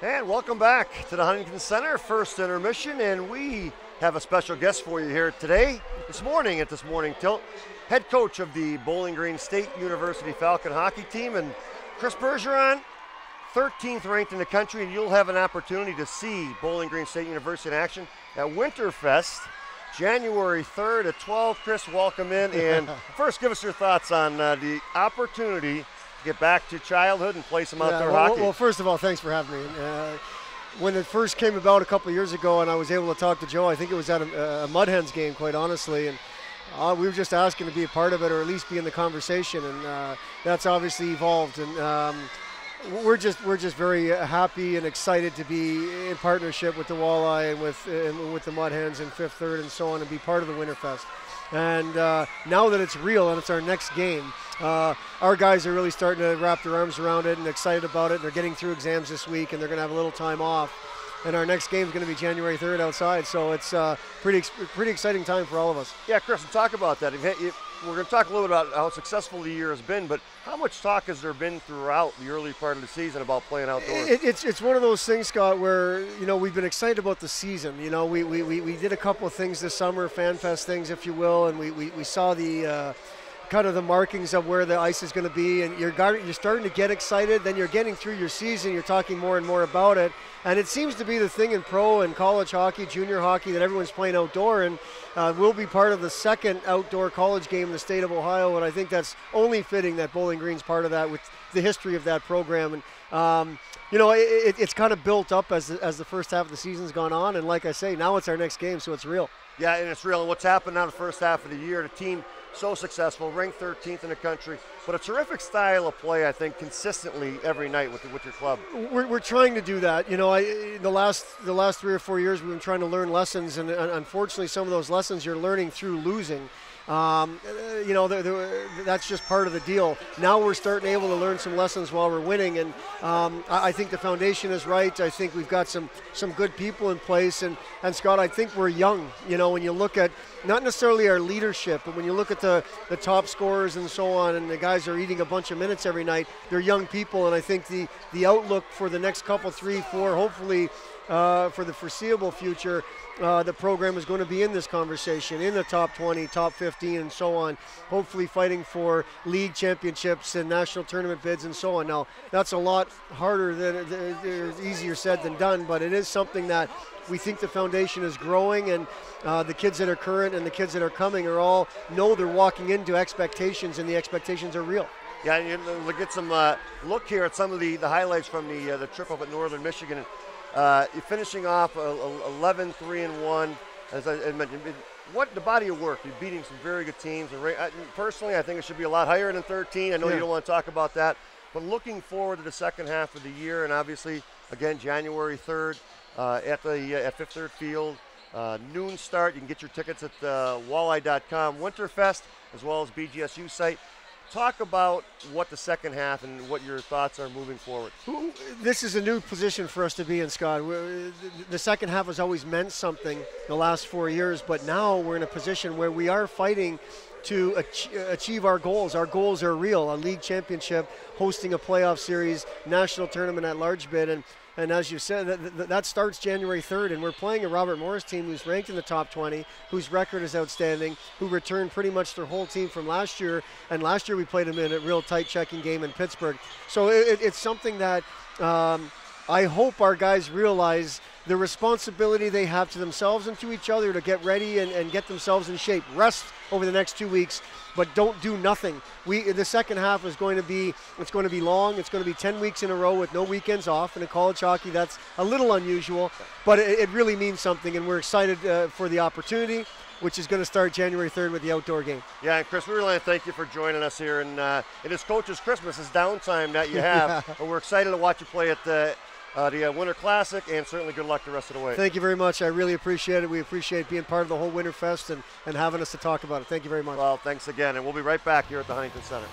And welcome back to the Huntington Center, first intermission, and we have a special guest for you here today, this morning tilt, head coach of the Bowling Green State University Falcon hockey team, and Chris Bergeron, 13th ranked in the country, and you'll have an opportunity to see Bowling Green State University in action at Winterfest, January 3rd at 12. Chris, welcome in, and first give us your thoughts on the opportunity get back to childhood and play some outdoor hockey. Well, first of all, thanks for having me. When it first came about a couple of years ago and I was able to talk to Joe, I think it was at a Mud Hens game, quite honestly, and we were just asking to be a part of it or at least be in the conversation, and that's obviously evolved. And we're just very happy and excited to be in partnership with the Walleye and with the Mud Hens and Fifth Third and so on, and be part of the Winterfest. And now that it's real and it's our next game, our guys are really starting to wrap their arms around it and excited about it. They're getting through exams this week, and they're going to have a little time off. And our next game is going to be January 3rd outside, so it's pretty exciting time for all of us. Yeah, Chris, talk about that. We're going to talk a little bit about how successful the year has been, but how much talk has there been throughout the early part of the season about playing outdoors? It's one of those things, Scott, where we've been excited about the season. We did a couple of things this summer, fan fest things, if you will, and we saw the kind of the markings of where the ice is going to be, and you're starting to get excited. Then you're getting through your season, you're talking more and more about it, and it seems to be the thing in pro and college hockey, junior hockey, that everyone's playing outdoor, and we'll be part of the second outdoor college game in the state of Ohio, and I think that's only fitting that Bowling Green's part of that with the history of that program. And it's kind of built up as the first half of the season's gone on, and like I say, now it's our next game, so it's real. Yeah, and it's real. And what's happened now the first half of the year, the team so successful, ranked 13th in the country, but a terrific style of play, I think, consistently every night with your club. We're trying to do that. The last 3 or 4 years we've been trying to learn lessons, and unfortunately some of those lessons you're learning through losing. That's just part of the deal. Now we're starting able to learn some lessons while we're winning, and I think the foundation is right. I think we've got some good people in place, and Scott, I think we're young. When you look at not necessarily our leadership, but when you look at the top scorers and so on, and the guys are eating a bunch of minutes every night, they're young people, and I think the outlook for the next couple, 3, 4, hopefully for the foreseeable future, the program is going to be in this conversation, in the top 20, top 15, and so on, hopefully fighting for league championships and national tournament bids and so on. Now, that's a lot harder easier said than done, but it is something that we think the foundation is growing, and the kids that are current and the kids that are coming are all know they're walking into expectations, and the expectations are real. Yeah, and we'll get some look here at some of the highlights from the trip up at Northern Michigan. You're finishing off 11-3-1, as I mentioned. What the body of work? You're beating some very good teams. Personally, I think it should be a lot higher than 13. I know you don't want to talk about that, but looking forward to the second half of the year, and obviously, again, January 3rd at Fifth Third Field, noon start. You can get your tickets at walleye.com. Winterfest, as well as BGSU site. Talk about what the second half and what your thoughts are moving forward. This is a new position for us to be in, Scott. The second half has always meant something the last 4 years, but now we're in a position where we are fighting to achieve our goals. Our goals are real: a league championship, hosting a playoff series, national tournament at large bid, and as you said, that starts January 3rd, and we're playing a Robert Morris team who's ranked in the top 20, whose record is outstanding, who returned pretty much their whole team from last year, and last year we played them in a real tight checking game in Pittsburgh. So it's something that I hope our guys realize the responsibility they have to themselves and to each other to get ready and get themselves in shape. Rest over the next 2 weeks, but don't do nothing. The second half is going to be long. It's going to be 10 weeks in a row with no weekends off. And in college hockey, that's a little unusual, but it really means something, and we're excited for the opportunity, which is going to start January 3rd with the outdoor game. Yeah, and Chris, we really want to thank you for joining us here. And it is Coach's Christmas, it's downtime that you have, yeah. And we're excited to watch you play at the Winter Classic, and certainly good luck the rest of the way. Thank you very much. I really appreciate it. We appreciate being part of the whole Winterfest and having us to talk about it. Thank you very much. Well, thanks again, and we'll be right back here at the Huntington Center.